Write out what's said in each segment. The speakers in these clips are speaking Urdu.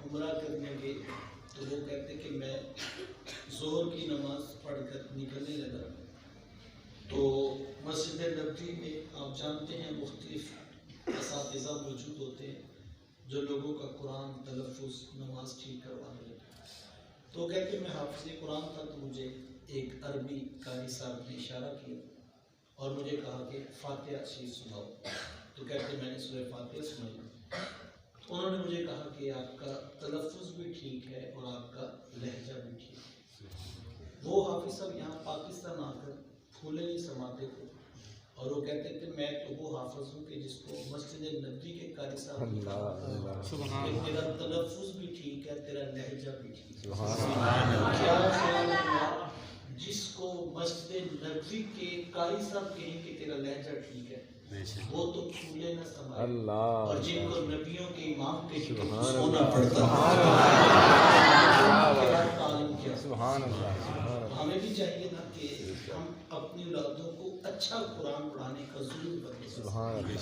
عمرہ کرنے گئے تو وہ کہتے کہ میں ظہر کی نماز پڑھ کر نکلنے لگا تو مسجد نبوی میں آپ جانتے ہیں مختلف اساتذہ موجود ہوتے ہیں جو لوگوں کا قرآن تلفظ نماز ٹھیک کروانے لگے. تو کہتے میں حافظ قرآن تھا تو مجھے ایک عربی قاری صاحب نے اشارہ کیا اور مجھے کہا کہ فاتحہ شریف سناؤ. تو کہتے میں نے سورہ فاتحہ سنائی. انہوں نے مجھے کہا کہ آپ کا تلفظ بھی ٹھیک ہے اور آپ کا لہجہ بھی ٹھیک ہے. وہ حافظ صاحب یہاں پاکستان آ کر پھولے نہیں سماتے تھے اور وہ کہتے تھے میں تو وہ حافظ ہوں کہ جس کو مسجد نبوی کے قاری صاحب نے کہا کہ تیرا تلفظ بھی ٹھیک ہے تیرا لہجہ بھی ٹھیک ہے. کیا خیال ہے جس کو مسجد نبوی کے قاری صاحب کہیں کہ تیرا لہجہ ٹھیک ہے وہ تو پھولے نہ سمائے اور جن کو نبیوں کے امام کے سونا پڑتا ہمیں بھی چاہیے نا کہ ہم اپنی اولادوں کو اچھا قرآن پڑھانے کا ضرور بتائیں.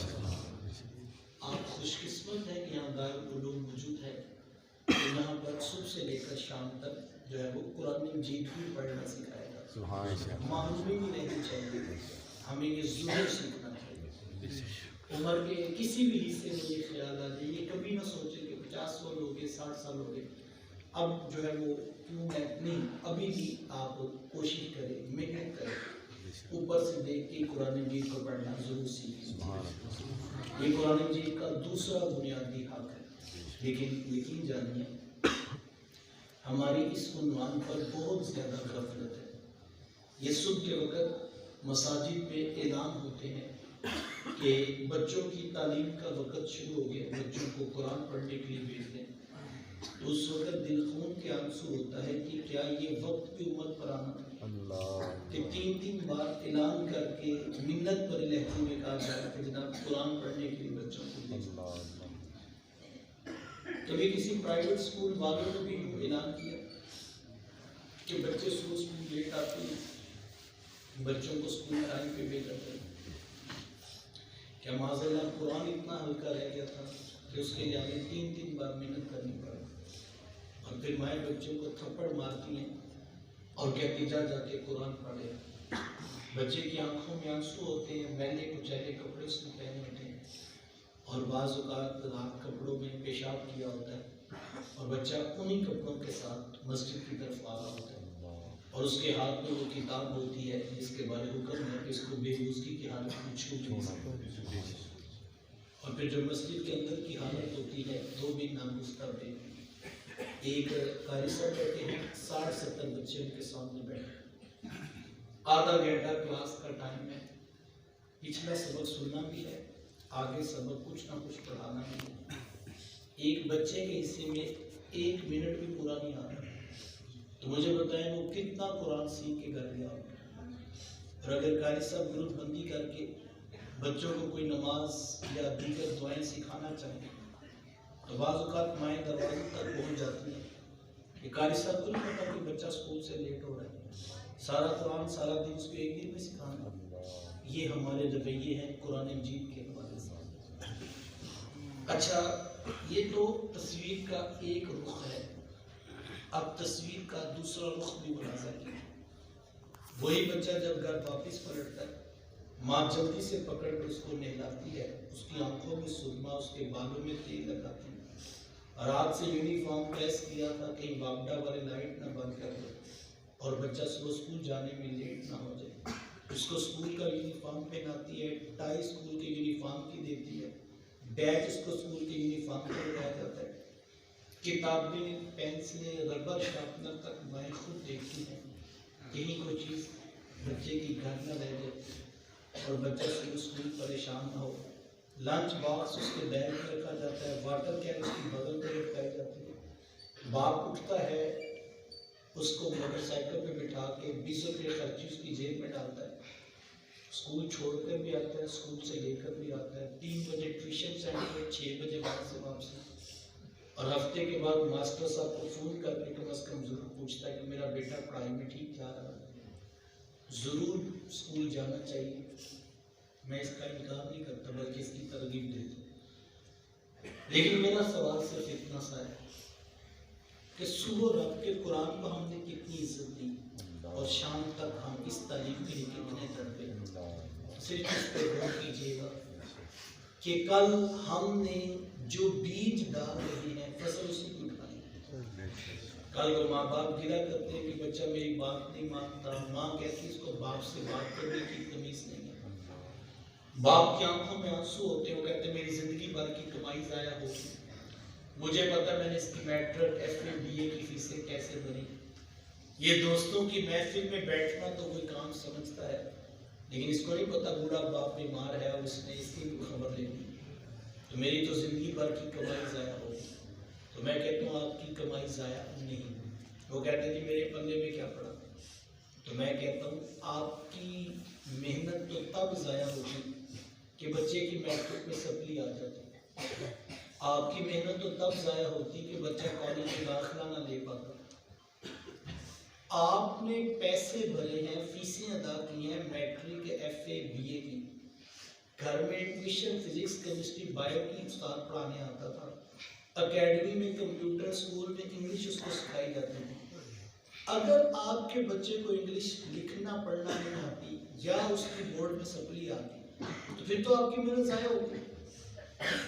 آپ خوش قسمت ہیں کہ یہاں دارالعلوم موجود ہے یہاں پر صبح سے لے کر شام تک جو ہے وہ قرآن مجید بھی پڑھنا سکھائے گا. معلومی بھی نہیں چاہیے ہمیں یہ ضرور سیکھنا چاہیے. عمر کے کسی بھی حصے میں یہ خیال آ جائے یہ کبھی نہ سوچے کہ 50 سال ہو گئے 60 سال ہو گئے اب جو ہے وہ کیوں ہے نہیں. ابھی بھی آپ کوشش کریں محنت کریں اوپر سے دیکھ کے قرآن مجید کو پڑھنا ضرور سیکھیں. یہ قرآن مجید کا دوسرا بنیادی حق ہے. لیکن یقین جانیے ہماری اس عنوان پر بہت زیادہ غفلت ہے. یہ صبح کے وقت مساجد میں اعلان ہوتے ہیں کہ بچوں کی تعلیم کا وقت شروع ہو گیا بچوں کو قرآن پڑھنے کے لیے بھیج دیں. تو اس وقت دل خون کے آنسو ہوتا ہے کہ کیا یہ وقت بھی امت پر آنا تھا کہ 3 بار اعلان کر کے منت پر لہجے میں کہا جائے کہ جناب قرآن پڑھنے کے لیے بچوں کو بھیجیں. کبھی کسی پرائیویٹ اسکول والوں نے بھی اعلان کیا کہ بچے اسکول لیٹ آتے ہیں بچوں کو اسکول ٹائم پہ بھیجا جائے. کیا معاذ اللہ قرآن اتنا ہلکا رہ گیا تھا کہ اس کے لیے ہمیں 3 بار محنت کرنی پڑی اور پھر مائیں بچوں کو تھپڑ مارتی ہیں اور کہتی جا کے قرآن پڑھے. بچے کی آنکھوں میں آنسو ہوتے ہیں میلے کچیلے کپڑے اس نے پہنے ہوتے ہیں اور بعض اوقات رات کپڑوں میں پیشاب کیا ہوتا ہے اور بچہ انہی کپڑوں کے ساتھ مسجد کی طرف آ رہا ہوتا ہے اور اس کے ہاتھ میں وہ کتاب ہوتی ہے جس کے بارے حکم ہے کہ اس کو بے ہوشی کی حالت میں چھو نہیں سکتے. اور پھر جو مسجد کے اندر کی حالت ہوتی ہے وہ بھی نامستقبل. ایک قاری صاحب کہتے ہیں 60-70 بچے ان کے سامنے بیٹھے آدھا گھنٹہ کلاس کا ٹائم ہے پچھلا سبق سننا بھی ہے آگے سبق کچھ نہ کچھ پڑھانا بھی ہے. ایک بچے کے حصے میں 1 منٹ بھی پورا نہیں آ رہا تو مجھے بتائیں وہ کتنا قرآن سیکھ کے گھر گیا. اور اگر قاری صاحب گروپ بندی کر کے بچوں کو کوئی نماز یا دیگر دعائیں سکھانا چاہیں تو بعض اوقات مائیں دروازے تک پہنچ جاتی ہیں کہ قاری صاحب کو نہیں پتا کہ بچہ اسکول سے لیٹ ہو رہا ہے سارا قرآن سارا دن اس کو 1 دن میں سکھانا. یہ ہمارے رویے ہیں قرآن مجید کے حوالے سے. اچھا یہ تو تصویر کا ایک رخ ہے. اب تصویر کا دوسرا رخ بھی ملاحظہ کیا. وہی بچہ جب گھر واپس پلٹتا ہے ماں جلدی سے پکڑ کے اس کو نہلاتی ہے اس کی آنکھوں میں سرما اس کے بالوں میں تیل لگاتی ہے. رات سے یونیفارم پریس کیا تھا کہیں باپڈا والے لائٹ نہ بند کر دے اور بچہ صبح اسکول جانے میں لیٹ نہ ہو جائے. اس کو اسکول کا یونیفارم پہناتی ہے ٹائی اسکول کے یونیفارم کی دیتی ہے بیج اس کو اسکول کے یونیفارم پر لگایا جاتا ہے. کتابیں پینسلیں ربر شارپنر تک مائیں خود دیکھتی ہیں کہیں کوئی چیز بچے کی گھر نہ رہ جائے اور بچہ صبح اسکول پریشان نہ ہو. لنچ باکس اس کے بیگ میں رکھا جاتا ہے واٹر کین اس کی بغل پہ لٹکائی جاتی ہے. باپ اٹھتا ہے اس کو موٹر سائیکل پہ بٹھا کے 20 روپے خرچی اس کی جیب میں ڈالتا ہے. اسکول چھوڑ کر بھی آتا ہے اسکول سے لے کر بھی آتا ہے. 3 بجے ٹیوشن سینٹر 6 بجے بعد سے واپسی اور ہفتے کے بعد ماسٹر صاحب کو فون کر کے کم از کم ضرور پوچھتا ہے کہ میرا بیٹا پڑھائی میں ٹھیک جا رہا ہے. ضرور اسکول جانا چاہیے میں اس کا انکار نہیں کرتا بلکہ اس کی ترغیب دیتا ہوں. لیکن میرا سوال صرف اتنا سا ہے کہ صبح رب کے قرآن کو ہم نے کتنی عزت دی اور شام تک ہم اس تعلیم کے لیے کتنے تڑپے. صرف اس پہ غور کیجیے گا کہ کل ہم نے جو بیج ڈال رہے ہیں فصل اسی کو اٹھائیں گے. کل وہ ماں باپ گرا کرتے ہیں کہ بچہ میری بات نہیں مانتا، ماں کہتی اس کو باپ سے بات کرنے کی تمیز نہیں ہے. باپ کی آنکھوں میں آنسو ہوتے ہیں، وہ کہتے ہیں میری زندگی بھر کی کمائی ضائع ہوگی، مجھے پتا میں نے اس کی میٹرک ایف اے بی اے کی فیسیں کیسے بھری. یہ دوستوں کی محفل میں بیٹھنا تو کوئی کام سمجھتا ہے، لیکن اس کو نہیں پتا بوڑھا باپ بیمار ہے اور اس نے اس کی خبر لے لی تو میری تو زندگی بھر کی کمائی ضائع ہوگی. تو میں کہتا ہوں آپ کی کمائی ضائع نہیں. وہ کہتے ہیں کہ میرے پلے میں کیا پڑا، تو میں کہتا ہوں آپ کی محنت تو تب ضائع ہوگی کہ بچے کی میٹرک میں سپلی آ جاتی. آپ کی محنت تو تب ضائع ہوتی کہ بچہ کالج میں داخلہ نہ لے پاتا. آپ نے پیسے بھرے ہیں، فیسیں ادا کی ہیں میٹرک ایف اے بی اے کی، گھر میں ایڈمیشن فزکس کیمسٹری بایو کی استاد پڑھانے آتا تھا، اکیڈمی میں کمپیوٹر، اسکول میں انگلش اس کو سکھائی جاتی تھی. اگر آپ کے بچے کو انگلش لکھنا پڑھنا نہیں آتی یا اس کی بورڈ میں سپلی آتی تو پھر تو آپ کی محنت ضائع ہوگی.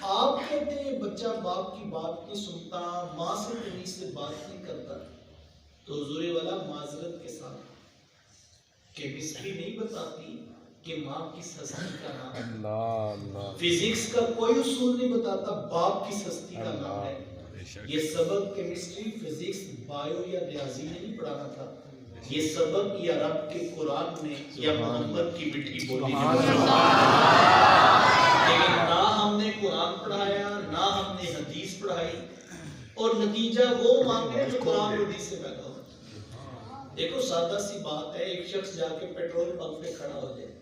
آپ کہتے ہیں یہ بچہ باپ کی بات نہیں سنتا، ماں سے تمیز سے بات نہیں کرتا، تو حضور والا معذرت کے ساتھ کیمسٹری نہیں بتاتی کہ ماں کس ہستی کا نام ہے، فزکس کا کوئی اصول نہیں بتاتا باپ کس ہستی کا نام ہے. یہ سبق کیمسٹری فزکس بایو یا ریاضی نے نہیں پڑھانا تھا، یہ سبق یا رب کے قرآن نے یا محمد کی مٹھی بولی نے پڑھانا. لیکن نہ ہم نے قرآن پڑھایا نہ ہم نے حدیث پڑھائی، اور نتیجہ وہ مانگے جو قرآن اور حدیث سے پیدا ہو. دیکھو سادہ سی بات ہے، ایک شخص جا کے پیٹرول پمپ پہ کھڑا ہو جائے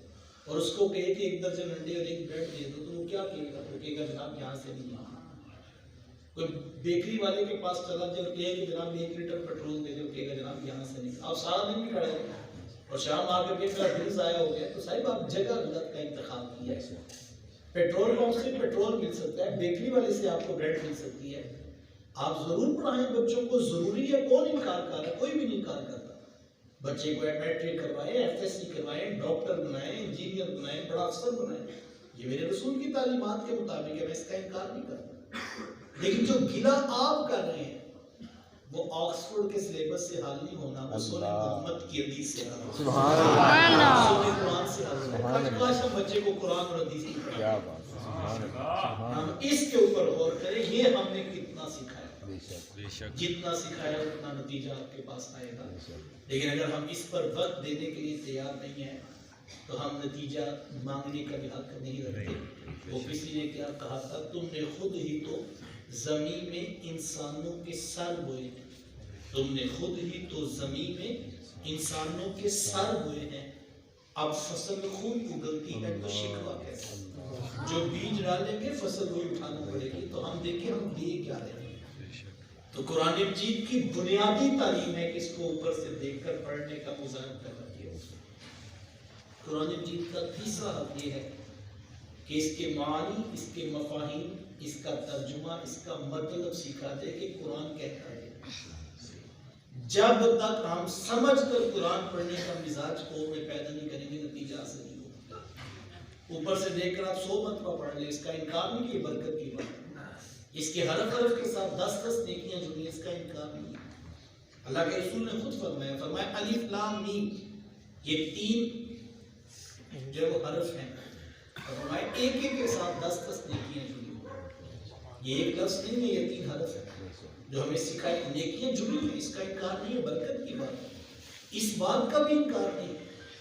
اور اس کو کہے کہ ایک درجن انڈے اور ایک بریڈ دے دو، تو وہ کیا کہے گا؟ وہ کہے گا جناب یہاں سے نہیں. کوئی بیکری والے کے پاس چلا جائے اور کہے کہ جناب 1 لیٹر پیٹرول دے دو، کہے گا جناب یہاں سے نہیں. آپ سارا دن بھی کھڑے ہیں اور شام آ کے میرا دل ضائع ہو گیا، تو صاحب آپ جگہ غلط کا انتخاب کیا ہے. پیٹرول پمپ سے پیٹرول مل سکتا ہے، بیکری والے سے آپ کو بریڈ مل سکتی ہے. آپ ضرور پڑھائیں بچوں کو، ضروری ہے، کون انکار کر رہا ہے؟ کوئی بھی نہیں انکار کرتا. بچے کو میٹرک کروائیں، ایف ایس سی کروائیں، ڈاکٹر بنائیں، انجینئر بنائیں، بڑا افسر بنائیں. یہ میرے رسول کی تعلیمات کے مطابق ہے، میں اس کا انکار نہیں کرتا. لیکن جو گلہ آپ کر رہے ہیں وہ آکسفورڈ کے سلیبس سے حل نہیں ہونا، وہ سورہ محمد کی حدیث سے حل ہونا، سورہ قرآن سے حل ہونا. کاش ہم بچے کو قرآن اور حدیث کی پڑھائیں، ہم اس کے اوپر غور کریں. یہ ہم نے کتنا سکھایا، جتنا سکھایا اتنا نتیجہ آپ کے پاس آئے گا. لیکن اگر ہم اس پر وقت دینے کے لیے تیار نہیں ہیں تو ہم نتیجہ مانگنے کا بھی حق نہیں رکھتے. وہ کسی نے کیا کہا تھا، تم نے خود ہی تو زمین میں انسانوں کے سر بوئے ہیں، تم نے خود ہی تو زمین میں انسانوں کے سر بوئے ہیں، اب فصل خوب اگلتی ہے تو شکوہ کیسا؟ جو بیج ڈالیں گے فصل وہی اٹھانا پڑے گی. تو ہم دیکھیں ہم دے کیا رہے ہیں. تو قرآن مجید کی بنیادی تعلیم ہے کہ اس کو اوپر سے دیکھ کر پڑھنے کا مظاہرہ پیدا کیا. قرآن مجید کا تیسرا حق یہ ہے کہ اس کے معنی، اس کے مفاہیم، اس کا ترجمہ، اس کا مطلب سکھا دے کہ قرآن کہتا ہے. جب تک ہم سمجھ کر قرآن پڑھنے کا مزاج قوم میں پیدا نہیں کریں گے نتیجہ حاصل نہیں ہوگا. اوپر سے دیکھ کر آپ 100 مرتبہ پڑھ لیں، اس کا انکار نہیں کہ یہ برکت کی بات. اس کے حرف کے ساتھ 10 نیکیاں جڑی ہیں، اس کا انکار نہیں ہے. اللہ کے رسول نے خود فرمایا الف لام میم، یہ 3 جو وہ حرف ہیں، فرمایا ایک کے ساتھ 10 نیکیاں جڑی ہیں. یہ ایک لفظ نہیں ہے، یہ 3 حرف ہیں جو ہمیں سکھائے. نیکیاں جڑی ہیں، اس کا انکار نہیں ہے، برکت کی بات ہے. اس بات کا بھی انکار نہیں.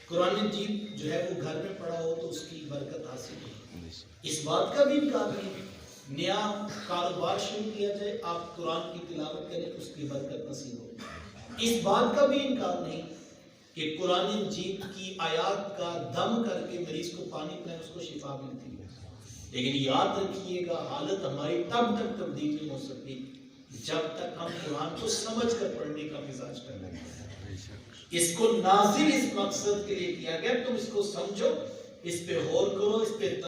قرآن مجید جو ہے وہ گھر میں پڑھا ہو تو اس کی برکت حاصل ہو، اس بات کا بھی انکار نہیں. نیا کاروبار شروع کیا جائے، آپ قرآن کی تلاوت کریں تو اس کی برکت نصیب ہو. اس بات کا بھی انکار نہیں کہ قرآن مجید کی آیات کا دم کر کے مریض کو پانی پلائیں اس کو شفا ملتی ہے. لیکن یاد رکھیے گا حالت ہماری تب تک تبدیل نہیں ہو سکتی جب تک ہم قرآن کو سمجھ کر پڑھنے کا مزاج کر لیں. اس کو نازل اس مقصد کے لیے کیا گیا، تم اس کو سمجھو، اس پہ غور کرو، اس پہ